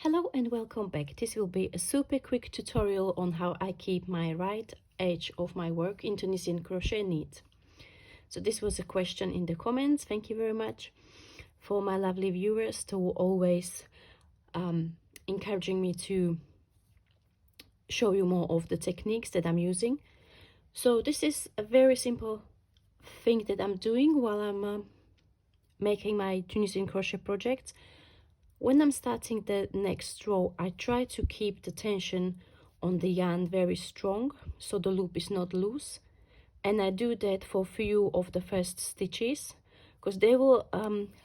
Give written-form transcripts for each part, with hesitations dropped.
Hello and welcome back. This will be a super quick tutorial on how I keep my right edge of my work in Tunisian crochet neat. So this was a question in the comments. Thank you very much for my lovely viewers to always encouraging me to show you more of the techniques that I'm using. So this is a very simple thing that I'm doing while I'm making my Tunisian crochet project. When I'm starting the next row, I try to keep the tension on the yarn very strong so the loop is not loose, and I do that for few of the first stitches because they will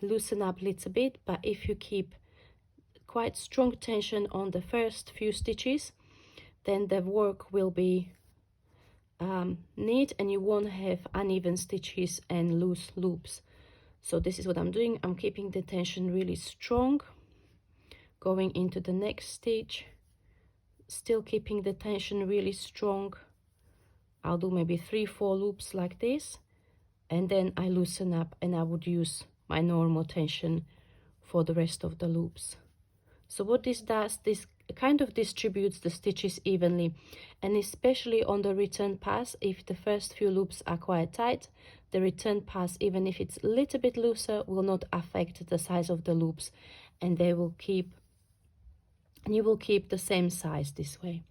loosen up a little bit. But if you keep quite strong tension on the first few stitches, then the work will be neat and you won't have uneven stitches and loose loops. So this is what I'm doing. I'm keeping the tension really strong, going into the next stitch, still keeping the tension really strong. I'll do maybe 3-4 loops like this, and then I loosen up and I would use my normal tension for the rest of the loops. So what this does, this kind of distributes the stitches evenly, and especially on the return pass, if the first few loops are quite tight, the return pass, even if it's a little bit looser, will not affect the size of the loops, and they will keep, and you will keep the same size this way.